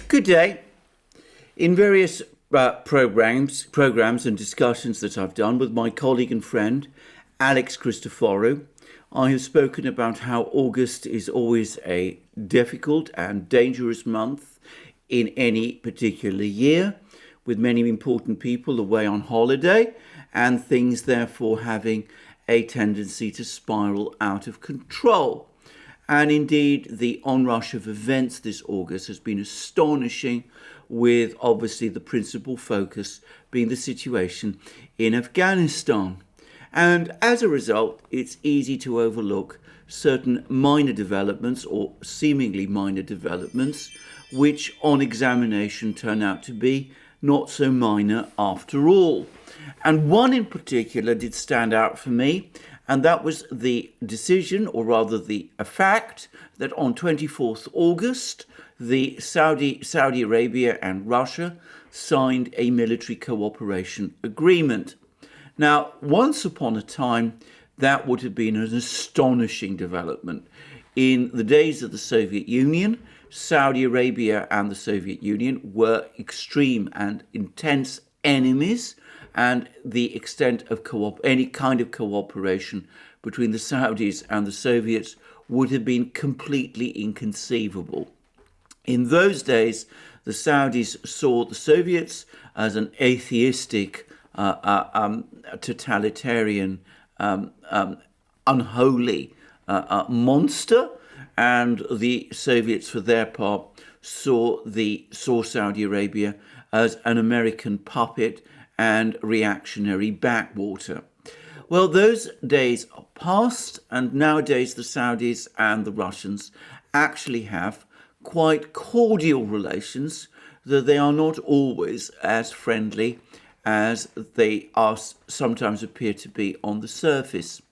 Good day. In various programs and discussions that I've done with my colleague and friend Alex Christoforou, I have spoken about how August is always a difficult and dangerous month in any particular year, with many important people away on holiday and things therefore having a tendency to spiral out of control. And indeed, the onrush of events this August has been astonishing, with obviously the principal focus being the situation in Afghanistan. And as a result, it's easy to overlook certain minor developments or seemingly minor developments, which on examination turn out to be not so minor after all. And one in particular did stand out for me, and that was the decision, or rather the fact, that on 24th August, the Saudi Arabia and Russia signed a military cooperation agreement. Now, once upon a time, that would have been an astonishing development. In the days of the Soviet Union, Saudi Arabia and the Soviet Union were extreme and intense enemies, and the extent of any kind of cooperation between the Saudis and the Soviets would have been completely inconceivable. In those days, the Saudis saw the Soviets as an atheistic, totalitarian, unholy monster, and the Soviets, for their part, saw Saudi Arabia as an American puppet and reactionary backwater. Well, those days are past, and nowadays the Saudis and the Russians actually have quite cordial relations, though they are not always as friendly as they sometimes appear to be on the surface.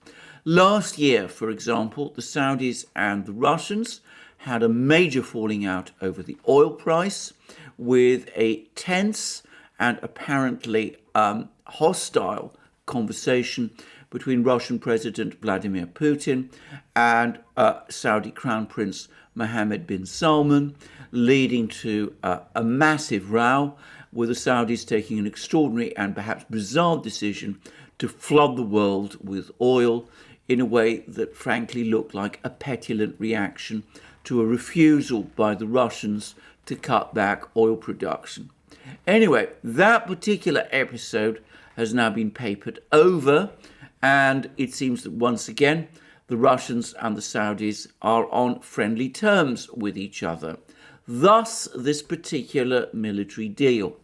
Last year, for example, the Saudis and the Russians had a major falling out over the oil price, with a tense and apparently hostile conversation between Russian President Vladimir Putin and Saudi Crown Prince Mohammed bin Salman, leading to a massive row, with the Saudis taking an extraordinary and perhaps bizarre decision to flood the world with oil in a way that frankly looked like a petulant reaction to a refusal by the Russians to cut back oil production. Anyway, that particular episode has now been papered over, and it seems that once again the Russians and the Saudis are on friendly terms with each other. Thus, this particular military deal.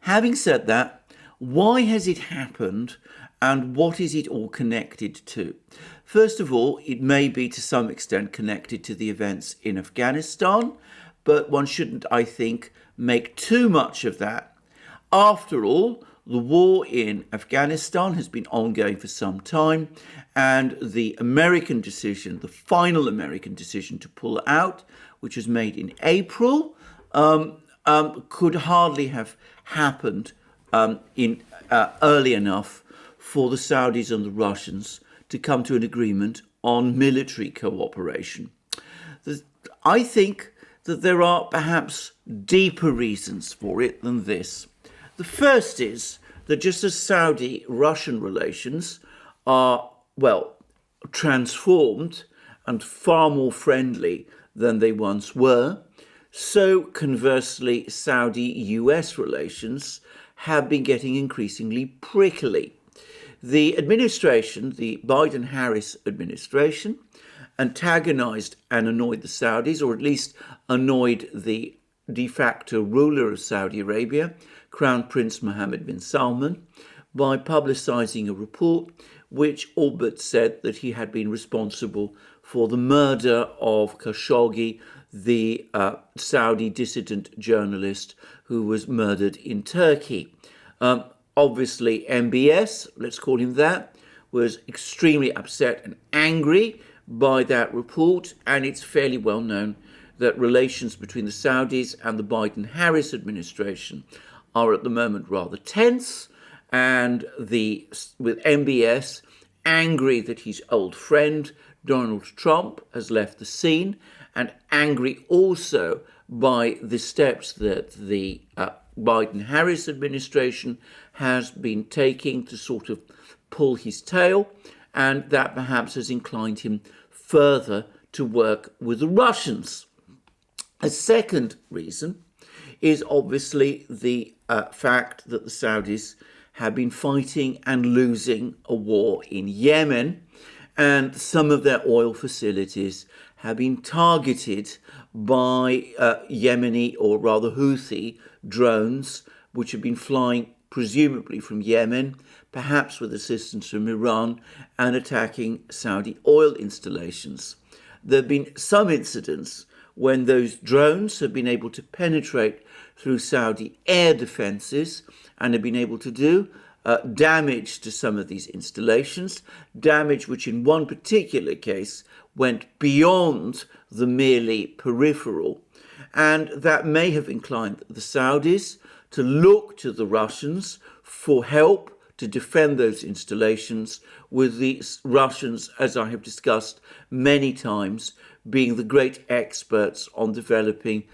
Having said that, why has it happened, and what is it all connected to? First of all, it may be to some extent connected to the events in Afghanistan, but one shouldn't, I think, make too much of that. After all, the war in Afghanistan has been ongoing for some time, and the American decision, the final American decision to pull out, which was made in April, could hardly have happened early enough for the Saudis and the Russians to come to an agreement on military cooperation. I think that there are perhaps deeper reasons for it than this. The first is that just as Saudi-Russian relations are, transformed and far more friendly than they once were, so conversely Saudi-US relations have been getting increasingly prickly. The administration, the Biden-Harris administration, antagonized and annoyed the Saudis, or at least annoyed the de facto ruler of Saudi Arabia, Crown Prince Mohammed bin Salman, by publicizing a report which all but said that he had been responsible for the murder of Khashoggi, the Saudi dissident journalist who was murdered in Turkey. Obviously, MBS, let's call him that, was extremely upset and angry by that report, and it's fairly well known that relations between the Saudis and the Biden-Harris administration are at the moment rather tense, and with MBS angry that his old friend Donald Trump has left the scene, and angry also by the steps that the Biden-Harris administration has been taking to sort of pull his tail, and that perhaps has inclined him further to work with the Russians. A second reason is obviously the fact that the Saudis have been fighting and losing a war in Yemen, and some of their oil facilities have been targeted by Yemeni, or rather Houthi, drones, which have been flying presumably from Yemen, perhaps with assistance from Iran, and attacking Saudi oil installations. There have been some incidents when those drones have been able to penetrate through Saudi air defences and have been able to do damage to some of these installations, damage which in one particular case went beyond the merely peripheral. And that may have inclined the Saudis to look to the Russians for help to defend those installations, with the Russians, as I have discussed many times, being the great experts on developing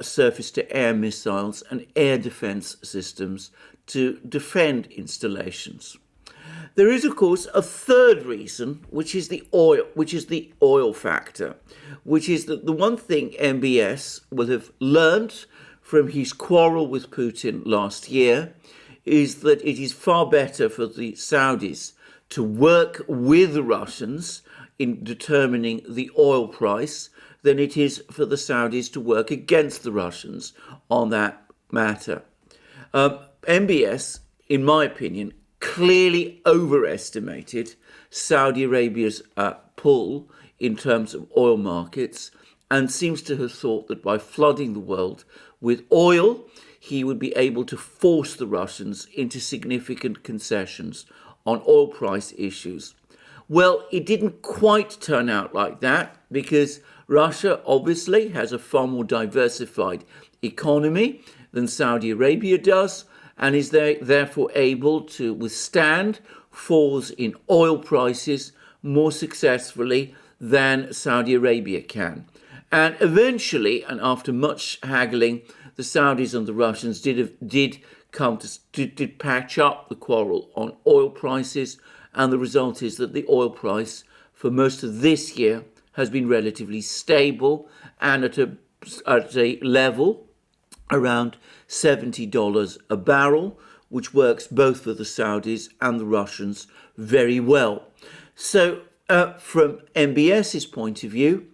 surface-to-air missiles and air defense systems to defend installations. There is, of course, a third reason, which is the oil factor, which is that the one thing MBS will have learned from his quarrel with Putin last year is that it is far better for the Saudis to work with the Russians in determining the oil price than it is for the Saudis to work against the Russians on that matter. MBS, in my opinion, clearly overestimated Saudi Arabia's pull in terms of oil markets, and seems to have thought that by flooding the world with oil, he would be able to force the Russians into significant concessions on oil price issues. Well, it didn't quite turn out like that, because Russia obviously has a far more diversified economy than Saudi Arabia does, and is therefore able to withstand falls in oil prices more successfully than Saudi Arabia can. And eventually, and after much haggling, the Saudis and the Russians did patch up the quarrel on oil prices, and the result is that the oil price for most of this year has been relatively stable and at a level around $70 a barrel, which works both for the Saudis and the Russians very well. So from MBS's point of view,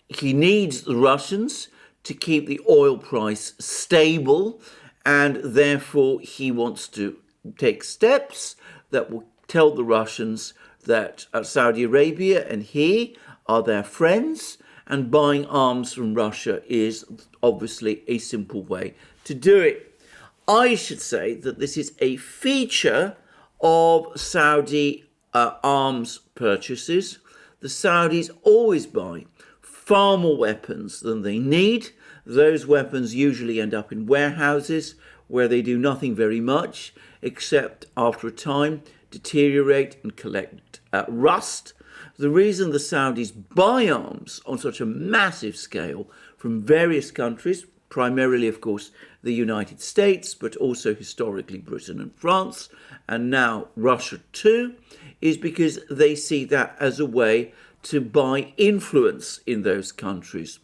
he needs the Russians to keep the oil price stable, and therefore he wants to take steps that will tell the Russians that Saudi Arabia and he are their friends, and buying arms from Russia is obviously a simple way to do it. I should say that this is a feature of Saudi arms purchases. The Saudis always buy far more weapons than they need. Those weapons usually end up in warehouses where they do nothing very much, except after a time deteriorate and collect rust. The reason the Saudis buy arms on such a massive scale from various countries, primarily, of course, the United States, but also historically Britain and France, and now Russia too, is because they see that as a way to buy influence in those countries.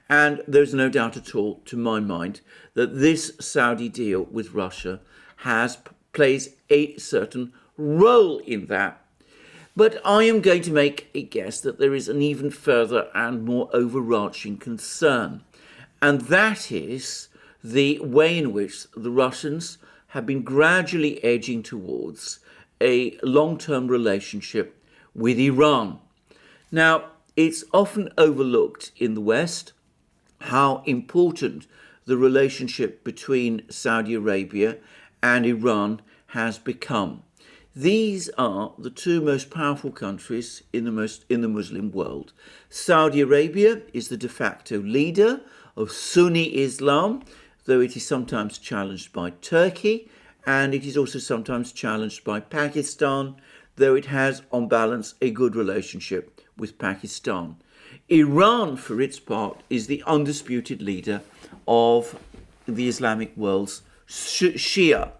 And there's no doubt at all, to my mind, that this Saudi deal with Russia plays a certain role in that. But I am going to make a guess that there is an even further and more overarching concern, and that is the way in which the Russians have been gradually edging towards a long-term relationship with Iran. Now, it's often overlooked in the West how important the relationship between Saudi Arabia and Iran has become. These are the two most powerful countries in the Muslim world. Saudi Arabia is the de facto leader of Sunni Islam, though it is sometimes challenged by Turkey, and it is also sometimes challenged by Pakistan, though it has, on balance, a good relationship with Pakistan. Iran, for its part, is the undisputed leader of the Islamic world's Shia.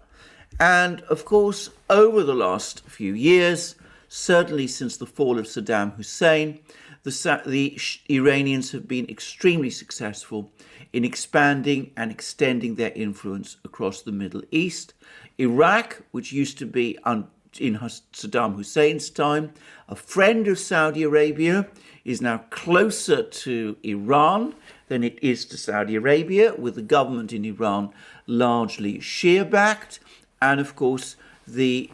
And of course, over the last few years, certainly since the fall of Saddam Hussein, the Iranians have been extremely successful in expanding and extending their influence across the Middle East. Iraq, which used to be in Saddam Hussein's time a friend of Saudi Arabia, is now closer to Iran than it is to Saudi Arabia, with the government in Iran largely Shia-backed. And of course, the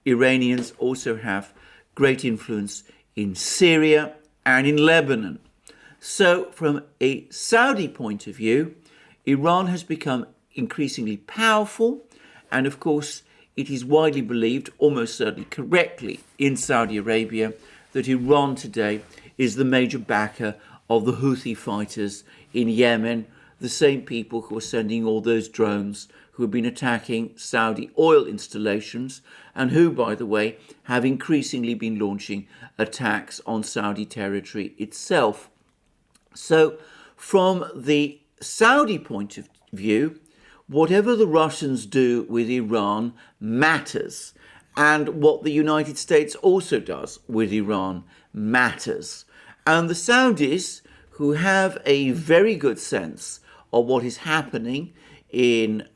Iranians also have great influence in Syria and in Lebanon. So from a Saudi point of view, Iran has become increasingly powerful, and of course it is widely believed, almost certainly correctly, in Saudi Arabia that Iran today is the major backer of the Houthi fighters in Yemen, the same people who are sending all those drones who have been attacking Saudi oil installations and who, by the way, have increasingly been launching attacks on Saudi territory itself. So from the Saudi point of view, whatever the Russians do with Iran matters. And what the United States also does with Iran matters. And the Saudis, who have a very good sense of what is happening in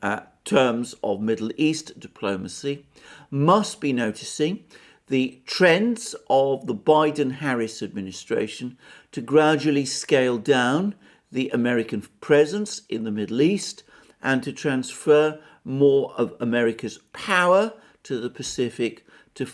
terms of Middle East diplomacy, must be noticing the trends of the Biden-Harris administration to gradually scale down the American presence in the Middle East and to transfer more of America's power to the Pacific to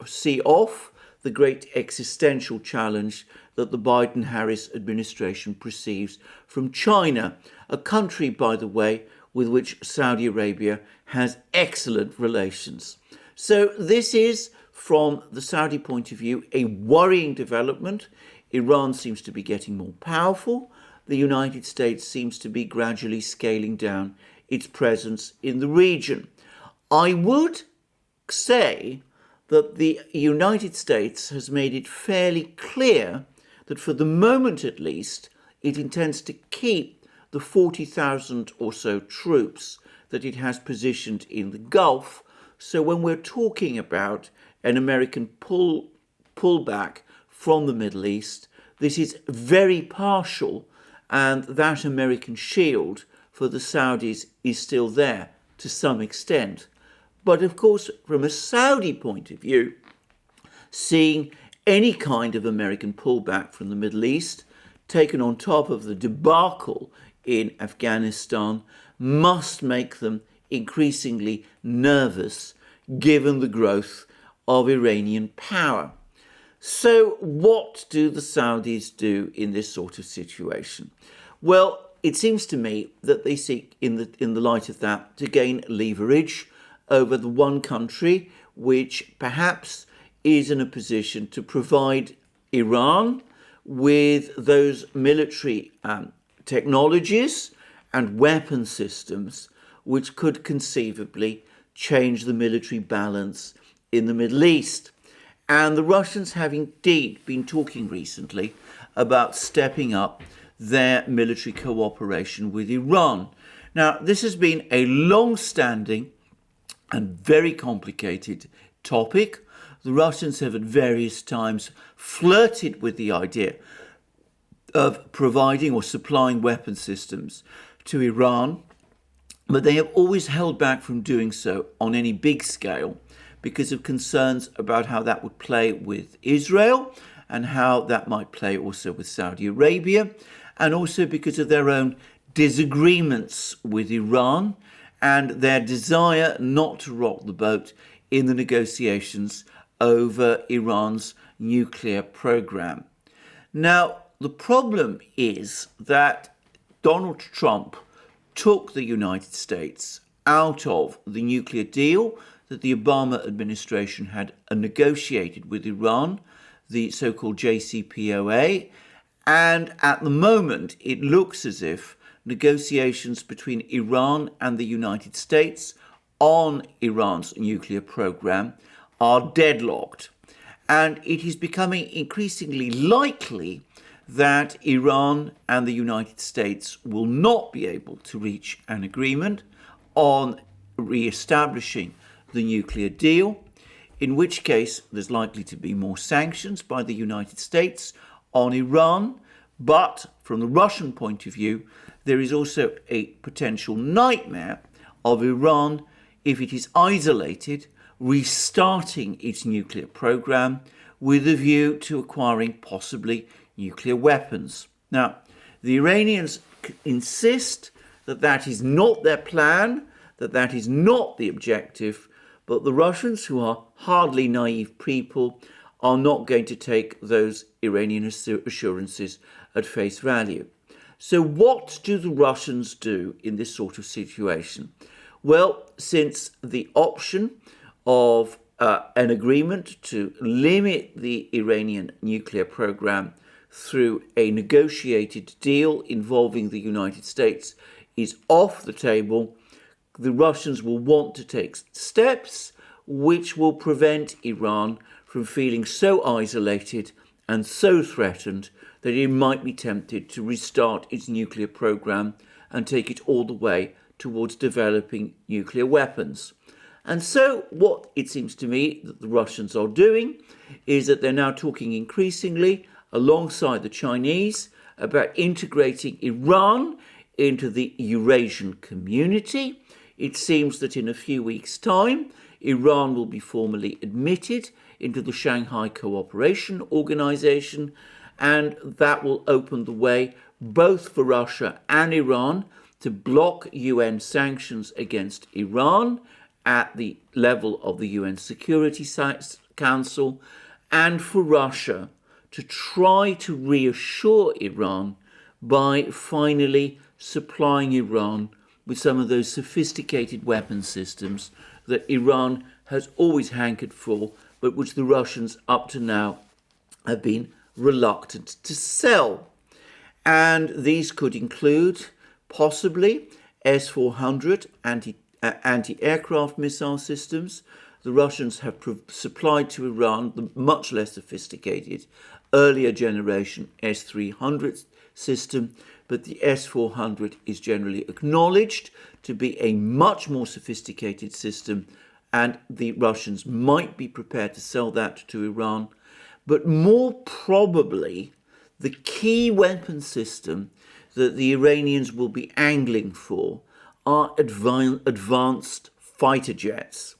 see off the great existential challenge that the Biden-Harris administration perceives from China, a country, by the way, with which Saudi Arabia has excellent relations. So this is, from the Saudi point of view, a worrying development. Iran seems to be getting more powerful. The United States seems to be gradually scaling down its presence in the region. I would say that the United States has made it fairly clear that for the moment at least, it intends to keep the 40,000 or so troops that it has positioned in the Gulf. So when we're talking about an American pullback from the Middle East, this is very partial, and that American shield for the Saudis is still there to some extent. But of course, from a Saudi point of view, seeing any kind of American pullback from the Middle East, taken on top of the debacle in Afghanistan, must make them increasingly nervous given the growth of Iranian power. So what do the Saudis do in this sort of situation? Well, it seems to me that they seek, in the light of that, to gain leverage over the one country which perhaps is in a position to provide Iran with those military technologies and weapon systems which could conceivably change the military balance in the Middle East. And the Russians have indeed been talking recently about stepping up their military cooperation with Iran. Now, this has been a long-standing and very complicated topic. The Russians have at various times flirted with the idea of providing or supplying weapon systems to Iran, but they have always held back from doing so on any big scale because of concerns about how that would play with Israel and how that might play also with Saudi Arabia, and also because of their own disagreements with Iran and their desire not to rock the boat in the negotiations over Iran's nuclear program. Now, the problem is that Donald Trump took the United States out of the nuclear deal that the Obama administration had negotiated with Iran, the so-called JCPOA, and at the moment it looks as if negotiations between Iran and the United States on Iran's nuclear program are deadlocked. And it is becoming increasingly likely that Iran and the United States will not be able to reach an agreement on re-establishing the nuclear deal, in which case there's likely to be more sanctions by the United States on Iran. But from the Russian point of view, there is also a potential nightmare of Iran, if it is isolated, restarting its nuclear program with a view to acquiring possibly nuclear weapons. Now, the Iranians insist that that is not their plan, that that is not the objective, but the Russians, who are hardly naive people, are not going to take those Iranian assurances at face value. So what do the Russians do in this sort of situation? Well, since the option of an agreement to limit the Iranian nuclear program through a negotiated deal involving the United States is off the table, the Russians will want to take steps which will prevent Iran from feeling so isolated and so threatened that it might be tempted to restart its nuclear program and take it all the way towards developing nuclear weapons. And so what it seems to me that the Russians are doing is that they're now talking increasingly alongside the Chinese about integrating Iran into the Eurasian community. It seems that in a few weeks' time, Iran will be formally admitted into the Shanghai Cooperation Organization, and that will open the way both for Russia and Iran to block UN sanctions against Iran at the level of the UN Security Council, and for Russia to try to reassure Iran by finally supplying Iran with some of those sophisticated weapon systems that Iran has always hankered for, but which the Russians up to now have been reluctant to sell. And these could include possibly S-400 anti-aircraft missile systems. The Russians have supplied to Iran the much less sophisticated earlier generation S-300 system, but the S-400 is generally acknowledged to be a much more sophisticated system, and the Russians might be prepared to sell that to Iran. But more probably, the key weapon system that the Iranians will be angling for are advanced fighter jets.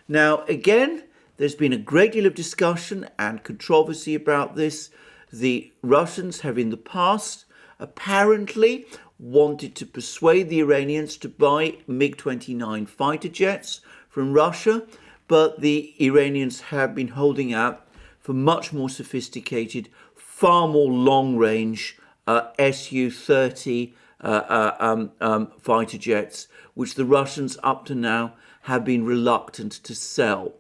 Now, again, there's been a great deal of discussion and controversy about this. The Russians have in the past apparently wanted to persuade the Iranians to buy MiG-29 fighter jets from Russia, but the Iranians have been holding out for much more sophisticated, far more long-range Su-30 fighter jets, which the Russians up to now have been reluctant to sell.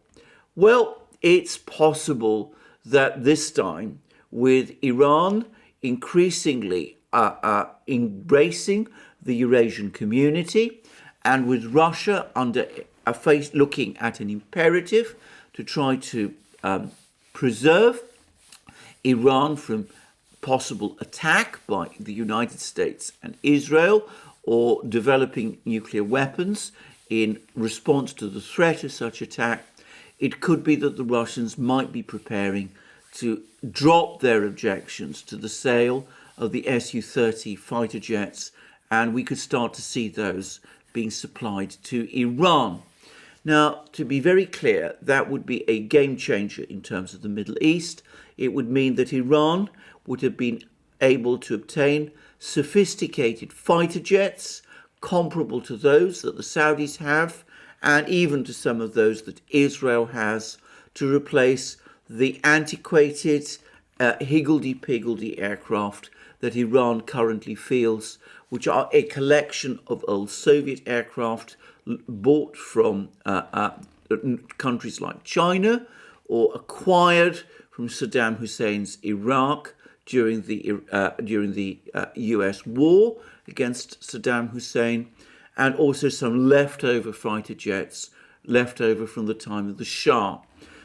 Well, it's possible that this time, with Iran increasingly embracing the Eurasian community, and with Russia under looking at an imperative to try to preserve Iran from possible attack by the United States and Israel, or developing nuclear weapons in response to the threat of such attack, it could be that the Russians might be preparing to drop their objections to the sale of the Su-30 fighter jets, and we could start to see those being supplied to Iran. Now, to be very clear, that would be a game changer in terms of the Middle East. It would mean that Iran would have been able to obtain sophisticated fighter jets comparable to those that the Saudis have, and even to some of those that Israel has, to replace the antiquated higgledy-piggledy aircraft that Iran currently fields, which are a collection of old Soviet aircraft bought from countries like China or acquired from Saddam Hussein's Iraq during the US war against Saddam Hussein, and also some leftover fighter jets left over from the time of the Shah.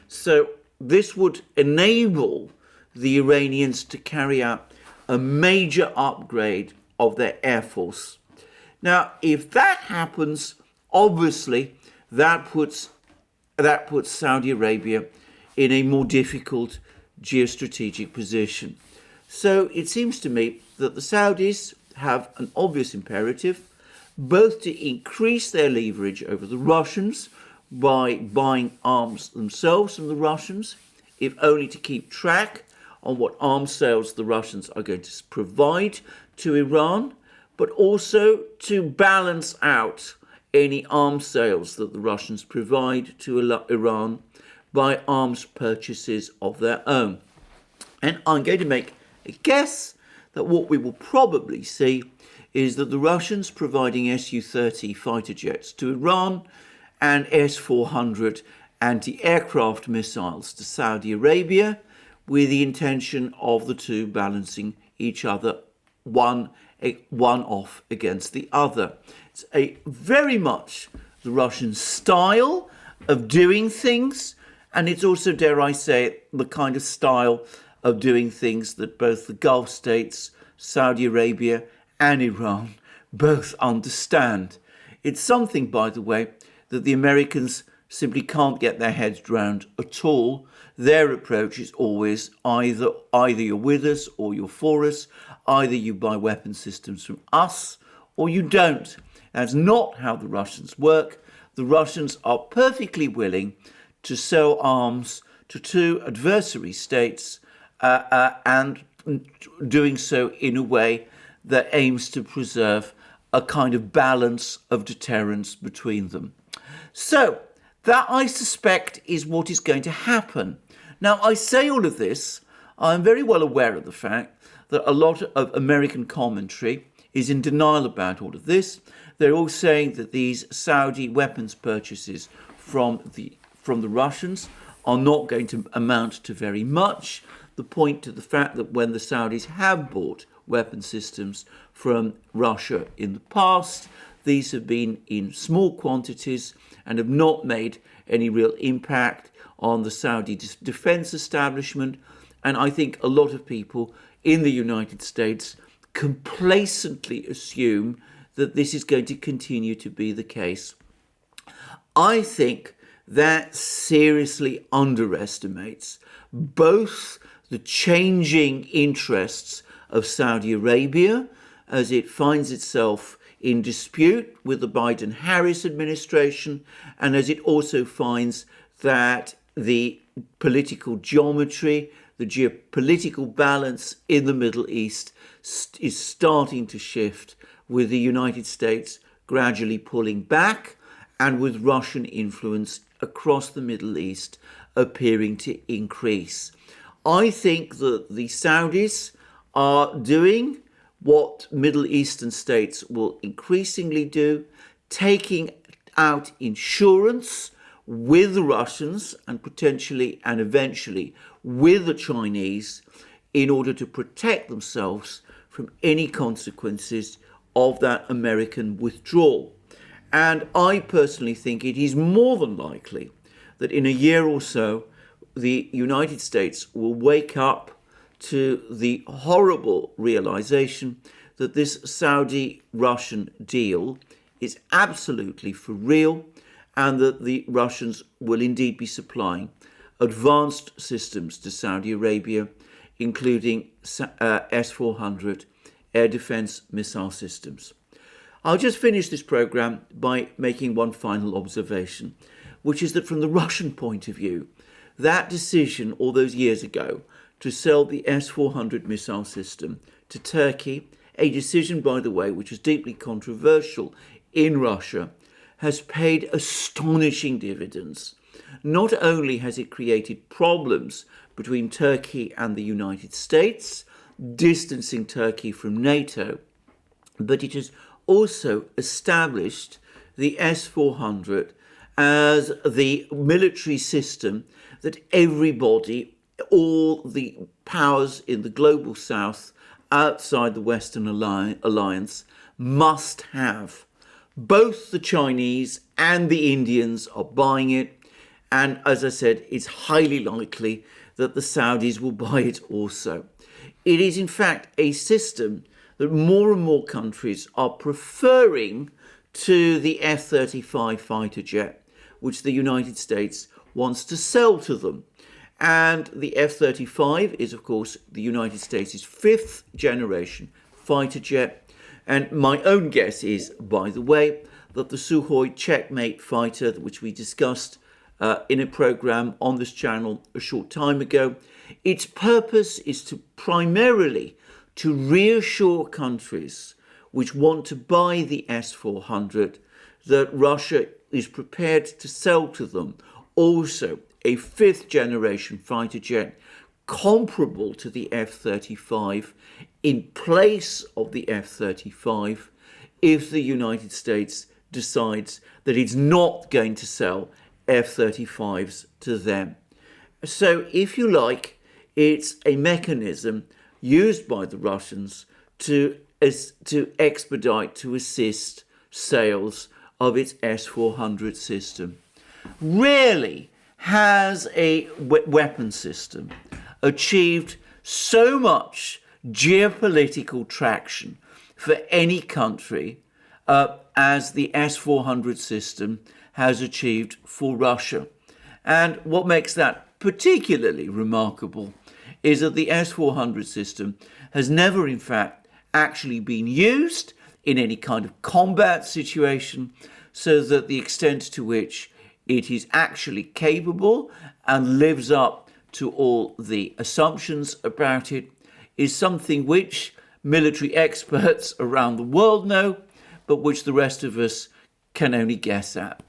So this would enable the Iranians to carry out a major upgrade of their air force. Now, if that happens, obviously that puts Saudi Arabia in a more difficult geostrategic position. So it seems to me that the Saudis have an obvious imperative, both to increase their leverage over the Russians by buying arms themselves from the Russians, if only to keep track on what arms sales the Russians are going to provide to Iran, but also to balance out any arms sales that the Russians provide to Iran by arms purchases of their own. And I'm going to make a guess that what we will probably see is that the Russians providing Su-30 fighter jets to Iran and S-400 anti-aircraft missiles to Saudi Arabia, with the intention of the two balancing each other, one off against the other. It's very much the Russian style of doing things, and it's also, dare I say it, the kind of style of doing things that both the Gulf states, Saudi Arabia and Iran both understand. It's something, by the way, that the Americans simply can't get their heads around at all. Their approach is always either you're with us or you're for us, either you buy weapon systems from us or you don't. That's not how the Russians work. The Russians are perfectly willing to sell arms to two adversary states and doing so in a way that aims to preserve a kind of balance of deterrence between them. So that, I suspect, is what is going to happen. Now, I say all of this, I'm very well aware of the fact that a lot of American commentary is in denial about all of this. They're all saying that these Saudi weapons purchases from the Russians are not going to amount to very much. The point to the fact that when the Saudis have bought weapon systems from Russia in the past, these have been in small quantities and have not made any real impact on the Saudi defense establishment. And I think a lot of people in the United States complacently assume that this is going to continue to be the case. I think that seriously underestimates both the changing interests of Saudi Arabia as it finds itself in dispute with the Biden-Harris administration, and as it also finds that the political geometry, the geopolitical balance in the Middle East is starting to shift, with the United States gradually pulling back and with Russian influence across the Middle East appearing to increase. I think that the Saudis are doing what Middle Eastern states will increasingly do, taking out insurance with the Russians and potentially and eventually with the Chinese in order to protect themselves from any consequences of that American withdrawal. And I personally think it is more than likely that in a year or so, the United States will wake up to the horrible realization that this Saudi-Russian deal is absolutely for real, and that the Russians will indeed be supplying advanced systems to Saudi Arabia, including S-400 air defense missile systems. I'll just finish this program by making one final observation, which is that from the Russian point of view, that decision all those years ago to sell the S-400 missile system to Turkey, a decision, by the way, which was deeply controversial in Russia, has paid astonishing dividends. Not only has it created problems between Turkey and the United States, distancing Turkey from NATO, but it has also established the S-400 as the military system that everybody, all the powers in the global south outside the Western Alliance must have. Both the Chinese and the Indians are buying it, And as I said, it's highly likely that the Saudis will buy it also. It is in fact a system that more and more countries are preferring to the F-35 fighter jet, which the United States wants to sell to them. And the F-35 is, of course, the United States' fifth generation fighter jet. And my own guess is, by the way, that the Sukhoi Checkmate fighter, which we discussed in a program on this channel a short time ago, its purpose is to primarily to reassure countries which want to buy the S-400 that Russia is prepared to sell to them also a fifth generation fighter jet comparable to the F-35 in place of the F-35 if the United States decides that it's not going to sell F-35s to them. So if you like, it's a mechanism used by the Russians to expedite, to assist sales of its S-400 system. Rarely has a weapon system achieved so much geopolitical traction for any country as the S-400 system has achieved for Russia. And what makes that particularly remarkable is that the S-400 system has never, in fact, actually been used in any kind of combat situation, so that the extent to which it is actually capable and lives up to all the assumptions about it is something which military experts around the world know, but which the rest of us can only guess at.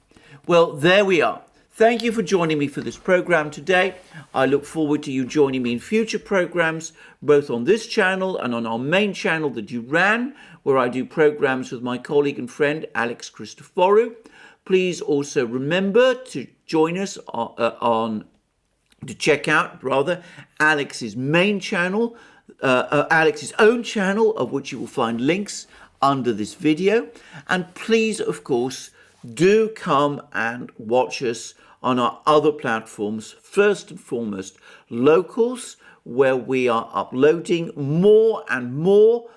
Well, there we are. Thank you for joining me for this program today. I look forward to you joining me in future programs, both on this channel and on our main channel, the Duran, where I do programs with my colleague and friend, Alex Christoforou. Please also remember to join us to check out, Alex's main channel, Alex's own channel, of which you will find links under this video. And please, of course, do come and watch us on our other platforms, first and foremost, Locals, where we are uploading more and more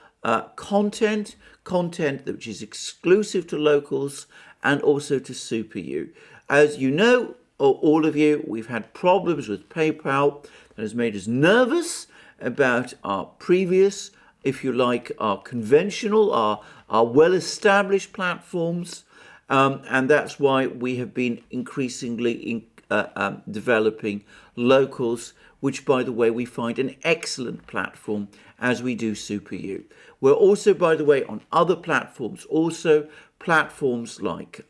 content which is exclusive to Locals and also to SuperU. As you know, all of you, we've had problems with PayPal that has made us nervous about our previous, if you like, our conventional, our well-established platforms. And that's why we have been increasingly developing Locals, which, by the way, we find an excellent platform as we do SuperU. We're also, by the way, on other platforms, also platforms like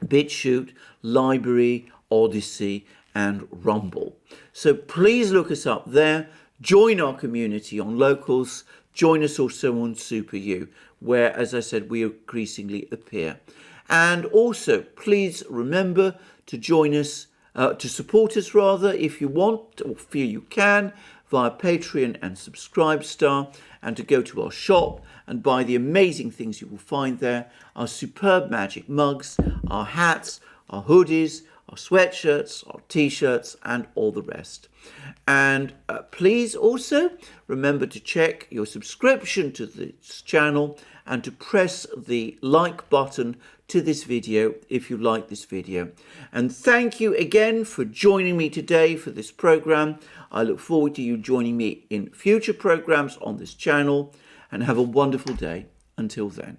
BitChute, Library, ODYSEE, and Rumble. So please look us up there. Join our community on Locals. Join us also on SuperU, where, as I said, we increasingly appear. And also, please remember to join us, to support us rather, if you want or feel you can, via Patreon and Subscribestar, and to go to our shop and buy the amazing things you will find there, our superb magic mugs, our hats, our hoodies, our sweatshirts, our t-shirts, and all the rest. And please also remember to check your subscription to this channel and to press the like button to this video if you like this video. And thank you again for joining me today for this program. I look forward to you joining me in future programs on this channel, and have a wonderful day until then.